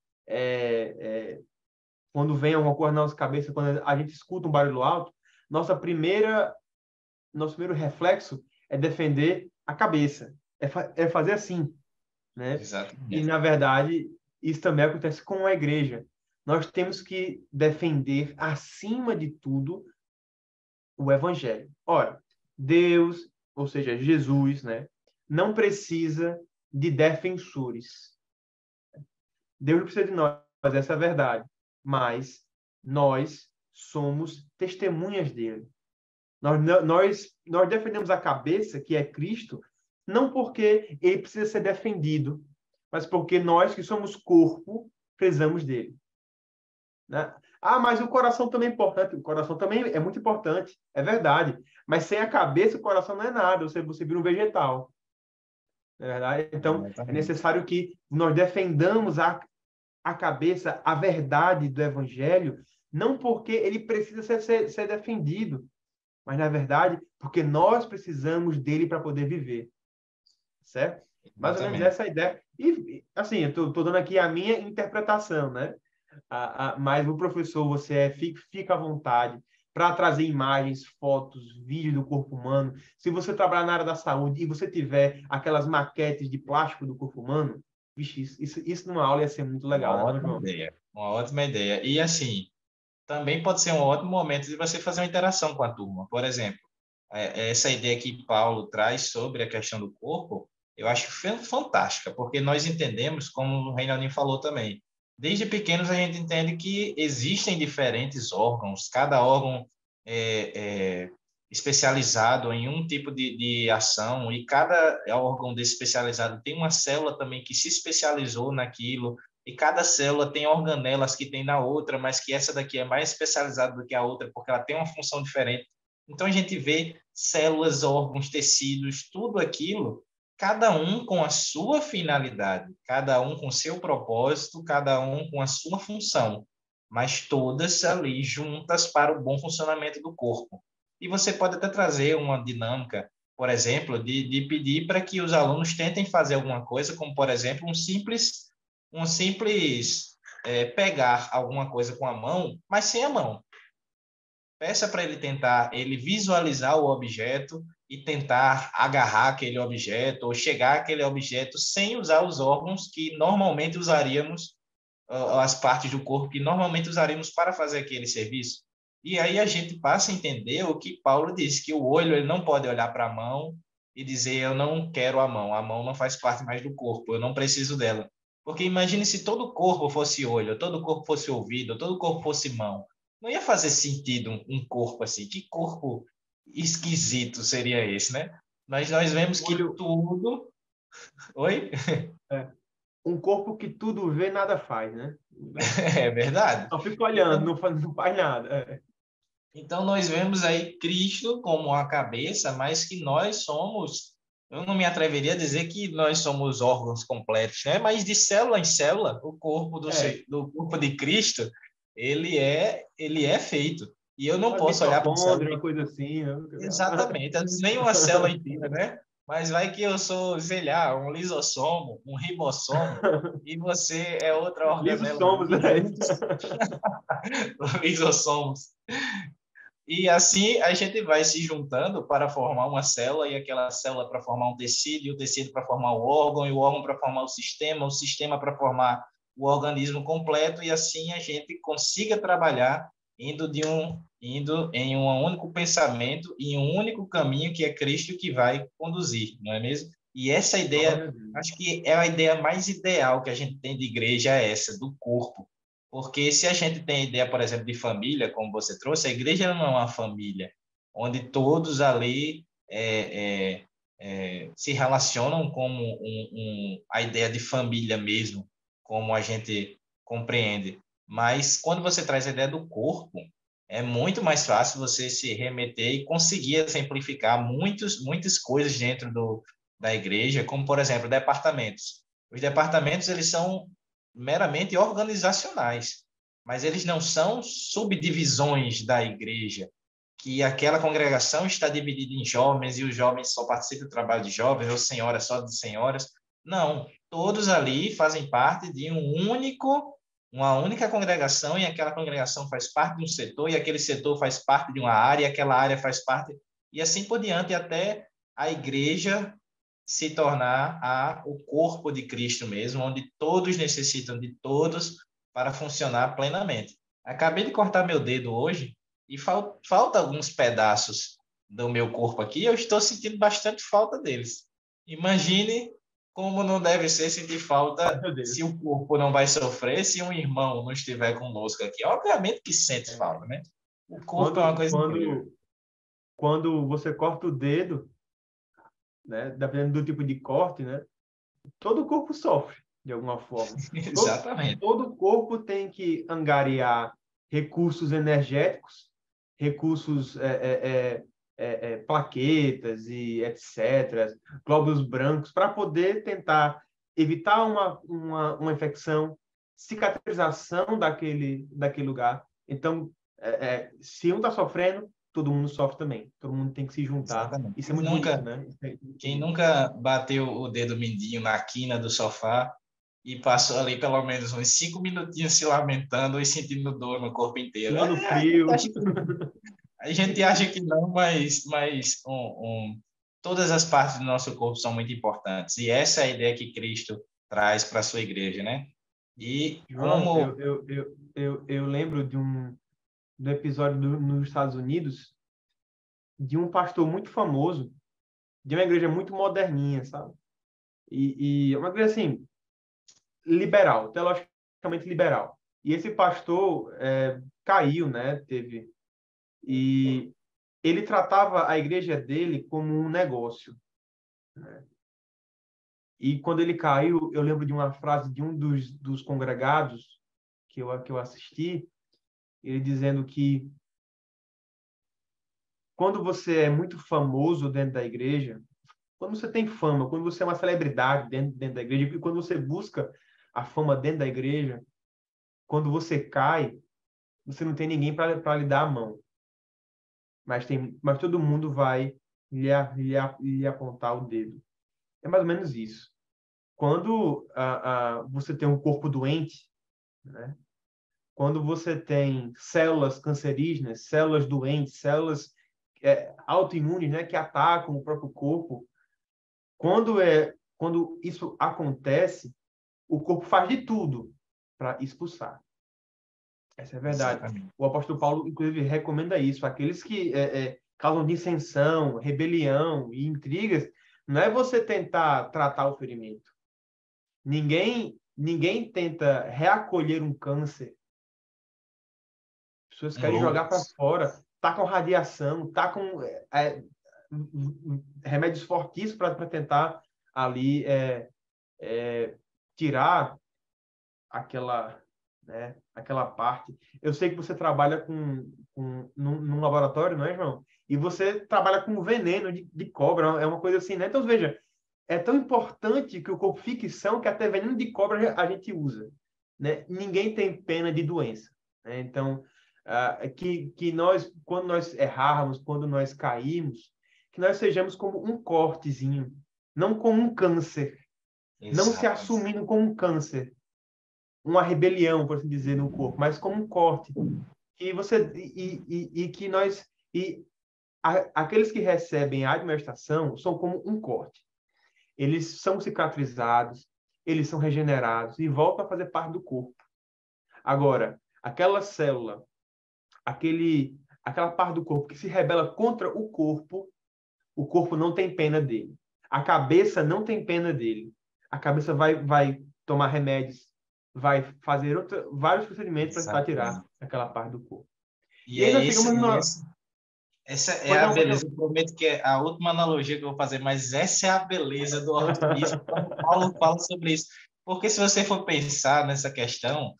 Speaker 1: quando vem alguma coisa na nossa cabeça, quando a gente escuta um barulho alto, nosso primeiro reflexo é defender a cabeça, é fazer assim, né? E,
Speaker 2: Exatamente.
Speaker 1: na verdade, isso também acontece com a igreja. Nós temos que defender, acima de tudo, o evangelho. Ora, Deus, ou seja, Jesus, né, não precisa de defensores. Deus não precisa de nós, essa é a verdade. Mas nós somos testemunhas dele. Nós defendemos a cabeça, que é Cristo, não porque ele precisa ser defendido, mas porque nós, que somos corpo, precisamos dele. Né? Ah, mas o coração também é importante. O coração também é muito importante, é verdade. Mas sem a cabeça, o coração não é nada. Você vira um vegetal. Não é verdade? Então, é
Speaker 2: Exatamente.
Speaker 1: necessário que nós defendamos a cabeça, a verdade do evangelho, não porque ele precisa ser defendido, mas, na verdade, porque nós precisamos dele para poder viver. Certo? Mais ou menos
Speaker 2: Exatamente.
Speaker 1: essa é a ideia. E, assim, eu estou dando aqui a minha interpretação, né? Mas o professor, fica à vontade para trazer imagens, fotos, vídeos do corpo humano. Se você trabalhar na área da saúde e você tiver aquelas maquetes de plástico do corpo humano, vixe, isso numa aula ia ser muito
Speaker 2: Uma
Speaker 1: legal, né, não,
Speaker 2: ótima
Speaker 1: João?
Speaker 2: ideia. Uma ótima ideia. E assim, também pode ser um ótimo momento de você fazer uma interação com a turma. Por exemplo, essa ideia que Paulo traz sobre a questão do corpo, eu acho fantástica, porque nós entendemos, como o Reinaldinho falou também, desde pequenos a gente entende que existem diferentes órgãos, cada órgão é especializado em um tipo de ação, e cada órgão desse especializado tem uma célula também que se especializou naquilo, e cada célula tem organelas que tem na outra, mas que essa daqui é mais especializada do que a outra, porque ela tem uma função diferente. Então, a gente vê células, órgãos, tecidos, tudo aquilo, cada um com a sua finalidade, cada um com seu propósito, cada um com a sua função, mas todas ali juntas para o bom funcionamento do corpo. E você pode até trazer uma dinâmica, por exemplo, de pedir para que os alunos tentem fazer alguma coisa, como, por exemplo, um simples pegar alguma coisa com a mão, mas sem a mão. Peça para ele tentar, ele visualizar o objeto e tentar agarrar aquele objeto ou chegar àquele objeto sem usar os órgãos que normalmente usaríamos, as partes do corpo que normalmente usaríamos para fazer aquele serviço. E aí a gente passa a entender o que Paulo disse, que o olho ele não pode olhar para a mão e dizer eu não quero a mão não faz parte mais do corpo, eu não preciso dela. Porque imagine se todo o corpo fosse olho, todo o corpo fosse ouvido, todo o corpo fosse mão. Não ia fazer sentido um corpo assim. Que corpo esquisito seria esse, né? Mas nós vemos
Speaker 1: Um
Speaker 2: que
Speaker 1: olho,
Speaker 2: tudo... Oi?
Speaker 1: é, um corpo que tudo vê, nada faz, né?
Speaker 2: É verdade.
Speaker 1: Só fica olhando,
Speaker 2: Então,
Speaker 1: não faz nada.
Speaker 2: então, nós vemos aí Cristo como a cabeça, mas que nós somos, eu não me atreveria a dizer que nós somos órgãos completos, né? Mas de célula em célula, o corpo
Speaker 1: É,
Speaker 2: do corpo de Cristo, ele é feito. E eu não
Speaker 1: Uma
Speaker 2: posso olhar para a célula.
Speaker 1: mitocôndria, uma coisa assim. Né?
Speaker 2: Exatamente, nem uma célula inteira, né? Mas vai que eu sou, sei lá, um lisossomo, um ribossomo, e você é outra
Speaker 1: Liso
Speaker 2: organela
Speaker 1: somos,
Speaker 2: ali,
Speaker 1: né?
Speaker 2: juntos, lisossomos. E assim a gente vai se juntando para formar uma célula, e aquela célula para formar um tecido, e o tecido para formar o órgão, e o órgão para formar o sistema para formar o organismo completo, e assim a gente consiga trabalhar indo em um único pensamento e em um único caminho que é Cristo que vai conduzir, não é mesmo? E essa
Speaker 1: Glória
Speaker 2: ideia,
Speaker 1: a Deus.
Speaker 2: acho que é a ideia mais ideal que a gente tem de igreja, é essa, do corpo. Porque se a gente tem ideia, por exemplo, de família, como você trouxe, a igreja não é uma família, onde todos ali se relacionam como a ideia de família mesmo, como a gente compreende. Mas quando você traz a ideia do corpo, é muito mais fácil você se remeter e conseguir exemplificar muitas coisas dentro da igreja, como, por exemplo, departamentos. Os departamentos, eles são meramente organizacionais, mas eles não são subdivisões da igreja, que aquela congregação está dividida em jovens e os jovens só participam do trabalho de jovens, ou senhoras só de senhoras. Não, todos ali fazem parte de uma única congregação, e aquela congregação faz parte de um setor, e aquele setor faz parte de uma área, e aquela área faz parte, e assim por diante, até a igreja se tornar o corpo de Cristo mesmo, onde todos necessitam de todos para funcionar plenamente. Acabei de cortar meu dedo hoje e falta alguns pedaços do meu corpo aqui, eu estou sentindo bastante falta deles. Imagine como não deve ser sentir falta
Speaker 1: Meu Deus.
Speaker 2: se o corpo não vai sofrer, se um irmão não estiver conosco aqui. Obviamente que sente falta, né? O corpo é uma
Speaker 1: Quando,
Speaker 2: coisa incrível.
Speaker 1: quando, quando você corta o dedo, né, dependendo do tipo de corte, né, todo o corpo sofre, de alguma forma. Todo,
Speaker 2: Exatamente.
Speaker 1: todo o corpo tem que angariar recursos energéticos, recursos, plaquetas e etc., glóbulos brancos, para poder tentar evitar uma infecção, cicatrização daquele lugar. Então, se um está sofrendo, todo mundo sofre também. Todo mundo tem que se juntar.
Speaker 2: Exatamente.
Speaker 1: Isso é muito bonito, né?
Speaker 2: Quem nunca bateu o dedo mindinho na quina do sofá e passou ali pelo menos uns 5 minutinhos se lamentando e sentindo dor no corpo inteiro?
Speaker 1: Suando frio.
Speaker 2: A gente acha que não, mas todas as partes do nosso corpo são muito importantes. E essa é a ideia que Cristo traz para a sua igreja, né? E
Speaker 1: João,
Speaker 2: como...
Speaker 1: eu lembro do episódio nos Estados Unidos de um pastor muito famoso, de uma igreja muito moderninha, sabe? E uma igreja, assim, liberal, teologicamente liberal. E esse pastor caiu, né? E ele tratava a igreja dele como um negócio, né? E quando ele caiu, eu lembro de uma frase de um dos congregados que eu assisti, ele dizendo que quando você é muito famoso dentro da igreja, quando você tem fama, quando você é uma celebridade dentro da igreja, e quando você busca a fama dentro da igreja, quando você cai, você não tem ninguém para lhe dar a mão. Mas todo mundo vai lhe apontar o dedo. É mais ou menos isso. Quando você tem um corpo doente, né? Quando você tem células cancerígenas, células doentes, células autoimunes, né, que atacam o próprio corpo, quando isso acontece, o corpo faz de tudo para expulsar. Essa é a verdade.
Speaker 2: Exatamente.
Speaker 1: O apóstolo Paulo, inclusive, recomenda isso. Aqueles que causam dissensão, rebelião e intrigas, não é você tentar tratar o ferimento. Ninguém tenta reacolher um câncer. As pessoas querem jogar para fora, tá com radiação, tá com remédios fortíssimos para tentar ali tirar aquela, né, aquela parte. Eu sei que você trabalha num laboratório, não é, João? E você trabalha com veneno de cobra, é uma coisa assim, né? Então, veja, é tão importante que o corpo fique são que até veneno de cobra a gente usa, né? Ninguém tem pena de doença, né? Então, que nós, quando nós errarmos, quando nós caímos, que nós sejamos como um cortezinho, não como um câncer, não se
Speaker 2: Exato.
Speaker 1: assumindo como um câncer, uma rebelião, por assim dizer, no corpo, mas como um corte. E que nós aqueles que recebem a admoestação são como um corte. Eles são cicatrizados, eles são regenerados e voltam a fazer parte do corpo. Agora, aquela célula, aquela parte do corpo que se rebela contra o corpo não tem pena dele. A cabeça não tem pena dele. A cabeça vai tomar remédios, vai fazer vários procedimentos para tirar
Speaker 2: Exatamente.
Speaker 1: aquela parte do corpo.
Speaker 2: E
Speaker 1: E aí
Speaker 2: é
Speaker 1: nós
Speaker 2: esse,
Speaker 1: chegamos na...
Speaker 2: essa é
Speaker 1: Pode
Speaker 2: a
Speaker 1: não, pode
Speaker 2: beleza.
Speaker 1: não.
Speaker 2: Eu prometo que é a última analogia que eu vou fazer, mas essa é a beleza do organismo quando Paulo fala sobre isso. Porque se você for pensar nessa questão,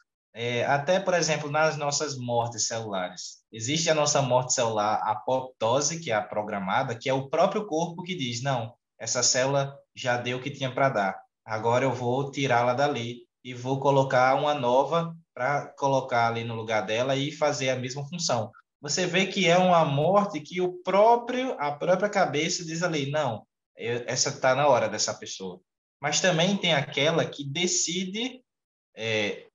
Speaker 2: até, por exemplo, nas nossas mortes celulares, existe a nossa morte celular, a apoptose, que é a programada, que é o próprio corpo que diz, não, essa célula já deu o que tinha para dar, agora eu vou tirá-la dali e vou colocar uma nova para colocar ali no lugar dela e fazer a mesma função. Você vê que é uma morte que a própria cabeça diz ali, não, essa está na hora dessa pessoa. Mas também tem aquela que decide é,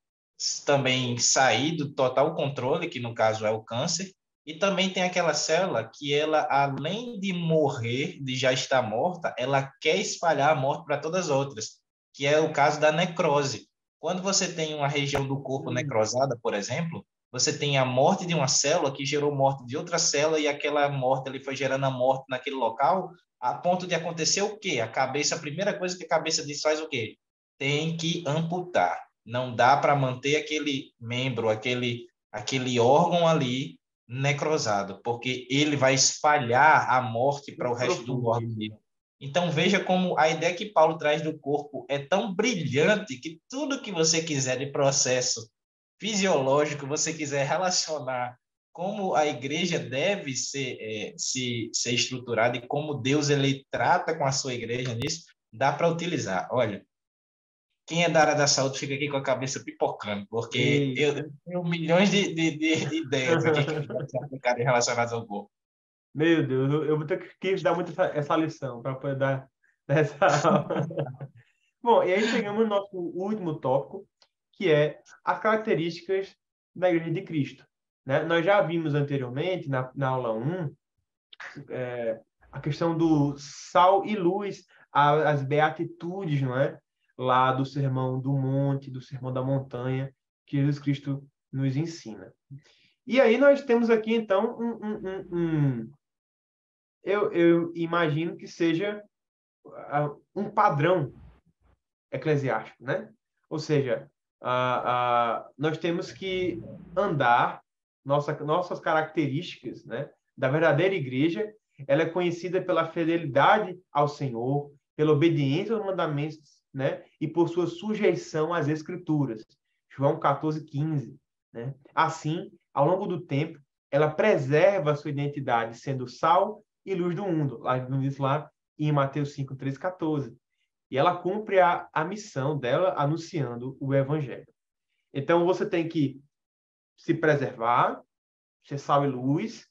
Speaker 2: também sair do total controle, que no caso é o câncer, e também tem aquela célula que ela, além de morrer, de já estar morta, ela quer espalhar a morte para todas as outras, que é o caso da necrose. Quando você tem uma região do corpo necrosada, por exemplo, você tem a morte de uma célula que gerou morte de outra célula e aquela morte ali foi gerando a morte naquele local, a ponto de acontecer o quê? A primeira coisa que a cabeça diz faz o quê? Tem que amputar. Não dá para manter aquele membro, aquele órgão ali necrosado, porque ele vai espalhar a morte para o
Speaker 1: Muito
Speaker 2: resto do
Speaker 1: profundo isso.
Speaker 2: organismo. Então veja como a ideia que Paulo traz do corpo é tão brilhante que tudo que você quiser de processo fisiológico, você quiser relacionar como a igreja deve ser estruturada e como Deus ele trata com a sua igreja nisso, dá para utilizar. Olha, quem é da área da saúde fica aqui com a cabeça pipocando, porque
Speaker 1: Eita.
Speaker 2: eu tenho milhões de ideias aqui que podem ser aplicadas relacionadas ao corpo.
Speaker 1: Meu Deus, eu vou ter que dar muito essa lição para poder dar essa aula. Bom, e aí chegamos no nosso último tópico, que é as características da Igreja de Cristo. Né? Nós já vimos anteriormente, na aula 1, a questão do sal e luz, as beatitudes, não é? Lá do Sermão do Monte, do Sermão da Montanha, que Jesus Cristo nos ensina. E aí nós temos aqui, então, eu imagino que seja um padrão eclesiástico, né? Ou seja, nós temos que andar, nossas características, né, da verdadeira igreja, ela é conhecida pela fidelidade ao Senhor, pela obediência aos mandamentos, né, e por sua sujeição às Escrituras. João 14:15, né? Assim, ao longo do tempo, ela preserva a sua identidade, sendo sal e luz do mundo. Lá diz lá em Mateus 5:13, 14. E ela cumpre a missão dela anunciando o evangelho. Então, você tem que se preservar, ser sal e luz,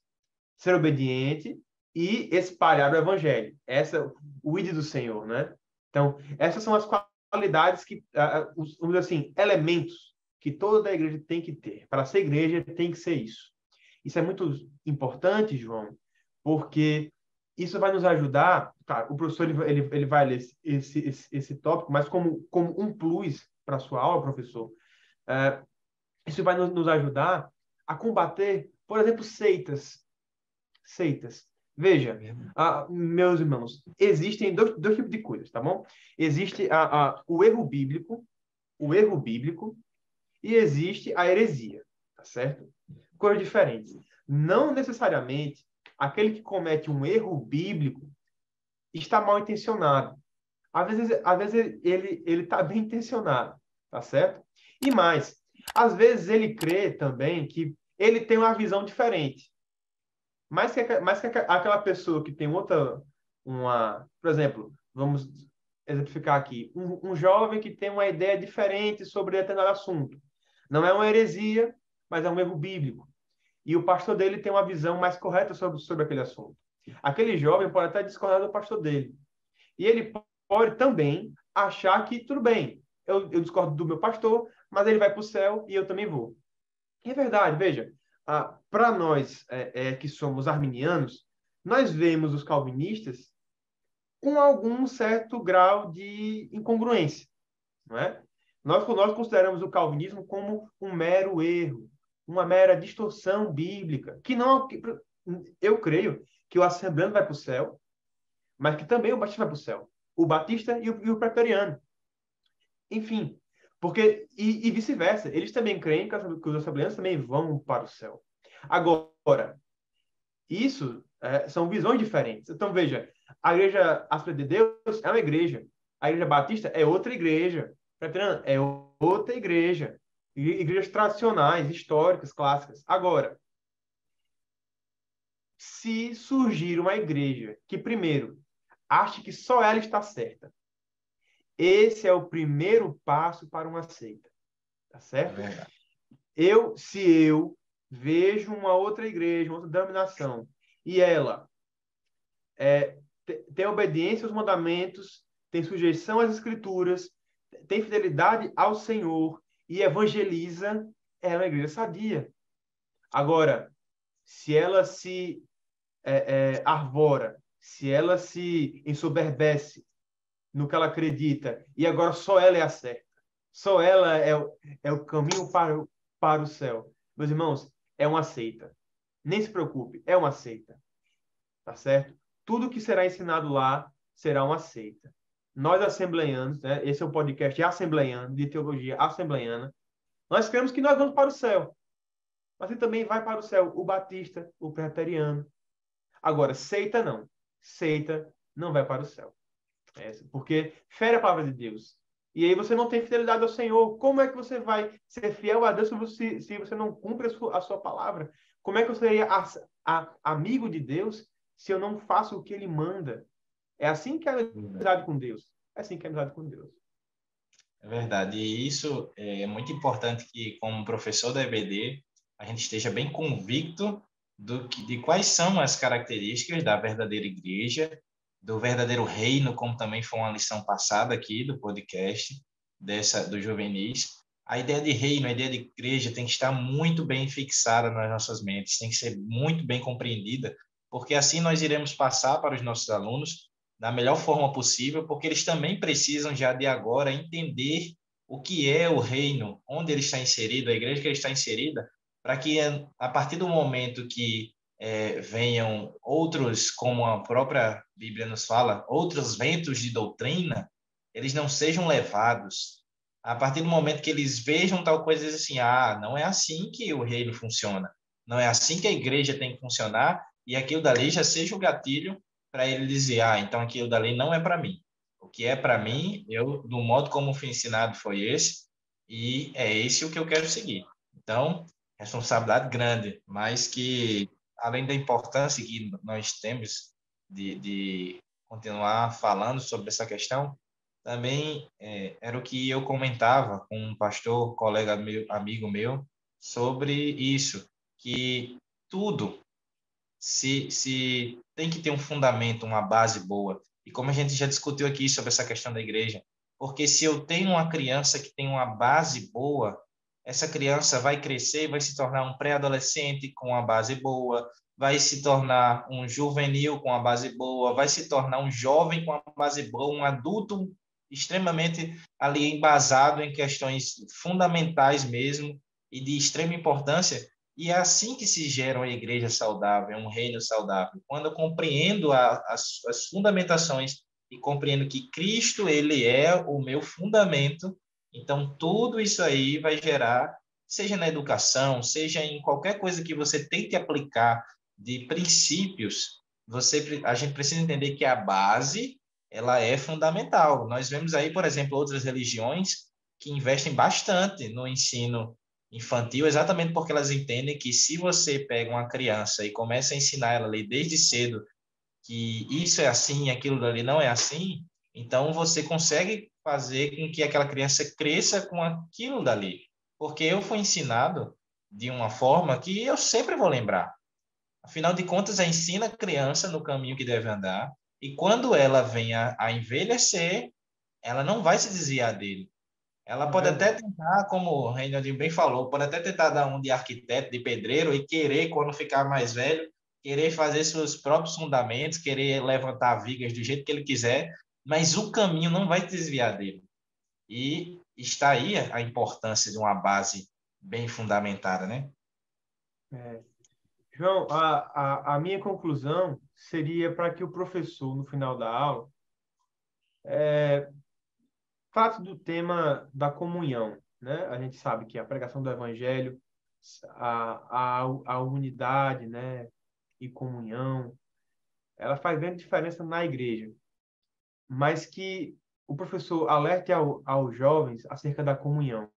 Speaker 1: ser obediente e espalhar o evangelho. Essa é o ID do Senhor, né? Então, essas são as qualidades que, vamos dizer assim, elementos que toda a igreja tem que ter. Para ser igreja, tem que ser isso. Isso é muito importante, João, porque isso vai nos ajudar. Claro, o professor ele vai ler esse tópico, mas como um plus para a sua aula, professor, isso vai nos ajudar a combater, por exemplo, seitas. Seitas. Veja, meus irmãos, existem dois tipos de coisas, tá bom? Existe o erro bíblico, e existe a heresia, tá certo? Coisas diferentes. Não necessariamente aquele que comete um erro bíblico está mal intencionado. Às vezes ele está bem intencionado, tá certo? E mais, às vezes ele crê também que ele tem uma visão diferente. Mais que aquela pessoa que tem por exemplo, vamos exemplificar aqui, um jovem que tem uma ideia diferente sobre determinado assunto. Não é uma heresia, mas é um erro bíblico. e o pastor dele tem uma visão mais correta sobre aquele assunto. Aquele jovem pode até discordar do pastor dele. E ele pode também achar que, tudo bem, eu discordo do meu pastor, mas ele vai para o céu e eu também vou. É verdade, veja, para nós que somos arminianos, nós vemos os calvinistas com algum certo grau de incongruência, não é? Nós consideramos o calvinismo como um mero erro, uma mera distorção bíblica, que não, eu creio que o assembleano vai para o céu, mas que também o batista vai para o céu, o batista e o preteriano. Enfim, porque e vice-versa, eles também creem que os assembleanos também vão para o céu. Agora, isso são visões diferentes. Então, veja, a igreja Assembleia de Deus é uma igreja. A igreja batista é outra igreja. É outra igreja. Igrejas tradicionais, históricas, clássicas. Agora, se surgir uma igreja que, primeiro, ache que só ela está certa, esse é o primeiro passo para uma seita. Tá certo? Se eu vejo uma outra igreja, uma outra denominação, e ela tem obediência aos mandamentos, tem sujeição às escrituras, tem fidelidade ao Senhor e evangeliza, ela é uma igreja sadia. Agora, se ela se arvora, se ela se ensoberbece no que ela acredita, e agora só ela é a certa, só ela é o caminho para o céu. Meus irmãos, é uma seita. Nem se preocupe, é uma seita. Tá certo? Tudo que será ensinado lá será uma seita. Nós, assembleianos, né? Esse é o podcast assembleiano, de teologia assembleiana, nós cremos que nós vamos para o céu. Mas ele também vai para o céu o batista, o preteriano. Agora, seita não. Seita não vai para o céu. Porque fere a palavra de Deus. E aí você não tem fidelidade ao Senhor. Como é que você vai ser fiel a Deus se você não cumpre a sua palavra? Como é que eu seria amigo de Deus se eu não faço o que Ele manda? É assim que é a amizade com Deus. É assim que é a amizade com Deus.
Speaker 2: É verdade. E isso é muito importante que, como professor da EBD, a gente esteja bem convicto de quais são as características da verdadeira igreja, do verdadeiro reino, como também foi uma lição passada aqui do podcast do Juvenis. A ideia de reino, a ideia de igreja tem que estar muito bem fixada nas nossas mentes, tem que ser muito bem compreendida, porque assim nós iremos passar para os nossos alunos da melhor forma possível, porque eles também precisam já de agora entender o que é o reino, onde ele está inserido, a igreja que ele está inserida, para que a partir do momento que venham outros, como a própria Bíblia nos fala, outros ventos de doutrina, eles não sejam levados. A partir do momento que eles vejam tal coisa, eles dizem assim, não é assim que o reino funciona, não é assim que a igreja tem que funcionar, e aquilo dali já seja o gatilho para ele dizer, então aquilo dali não é para mim. O que é para mim, do modo como fui ensinado foi esse, e é esse o que eu quero seguir. Então, responsabilidade grande, mas que, além da importância que nós temos de continuar falando sobre essa questão, também era o que eu comentava com um pastor, colega meu, amigo meu, sobre isso, que tudo se tem que ter um fundamento, uma base boa. E como a gente já discutiu aqui sobre essa questão da igreja, porque se eu tenho uma criança que tem uma base boa, essa criança vai crescer e vai se tornar um pré-adolescente com uma base boa, vai se tornar um juvenil com uma base boa, vai se tornar um jovem com uma base boa, um adulto extremamente ali embasado em questões fundamentais mesmo e de extrema importância. E é assim que se gera uma igreja saudável, um reino saudável. Quando eu compreendo as fundamentações e compreendo que Cristo, ele é o meu fundamento, então tudo isso aí vai gerar, seja na educação, seja em qualquer coisa que você tente aplicar de princípios, a gente precisa entender que a base, ela é fundamental. Nós vemos aí, por exemplo, outras religiões que investem bastante no ensino infantil, exatamente porque elas entendem que se você pega uma criança e começa a ensinar ela ali desde cedo que isso é assim e aquilo ali não é assim, então você consegue fazer com que aquela criança cresça com aquilo dali. Porque eu fui ensinado de uma forma que eu sempre vou lembrar. Afinal de contas, ensina a criança no caminho que deve andar, e quando ela vem a envelhecer, ela não vai se desviar dele. Ela
Speaker 1: É
Speaker 2: pode até
Speaker 1: verdade.
Speaker 2: tentar, como o Reinaldinho bem falou, pode até tentar dar um de arquiteto, de pedreiro, e querer, quando ficar mais velho, querer fazer seus próprios fundamentos, querer levantar vigas do jeito que ele quiser, mas o caminho não vai desviar dele. E está aí a importância de uma base bem fundamentada, né?
Speaker 1: É. João, a minha conclusão seria para que o professor, no final da aula, trate do tema da comunhão, né? A gente sabe que a pregação do evangelho, a unidade, né, e comunhão, ela faz grande diferença na igreja, mas que o professor alerte aos jovens acerca da comunhão,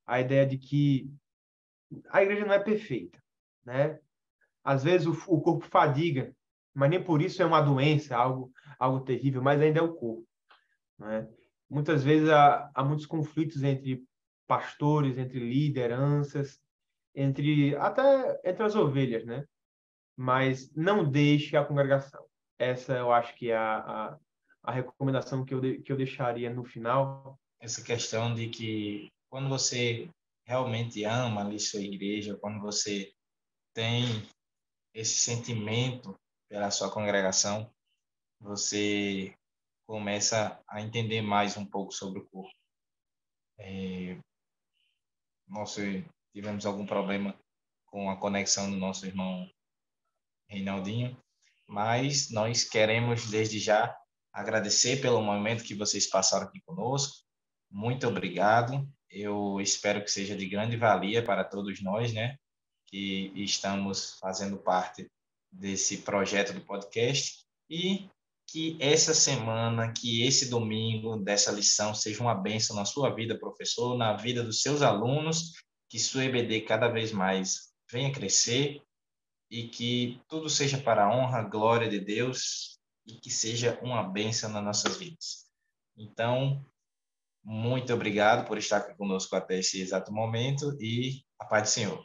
Speaker 1: a ideia de que a igreja não é perfeita, né? Às vezes o corpo fadiga, mas nem por isso é uma doença, algo terrível, mas ainda é o corpo, né? Muitas vezes há muitos conflitos entre pastores, entre lideranças, até entre as ovelhas, né? Mas não deixe a congregação. Essa eu acho que é a recomendação que eu deixaria no final.
Speaker 2: Essa questão de que quando você realmente ama ali sua igreja, quando você tem esse sentimento pela sua congregação, você começa a entender mais um pouco sobre o corpo. Nós tivemos algum problema com a conexão do nosso irmão Reinaldinho, mas nós queremos desde já agradecer pelo momento que vocês passaram aqui conosco. Muito obrigado. Eu espero que seja de grande valia para todos nós, né, que estamos fazendo parte desse projeto do podcast, e que essa semana, que esse domingo dessa lição seja uma bênção na sua vida, professor, na vida dos seus alunos, que sua EBD cada vez mais venha crescer e que tudo seja para a honra, glória de Deus e que seja uma bênção nas nossas vidas. Então, muito obrigado por estar aqui conosco até esse exato momento e a paz do Senhor.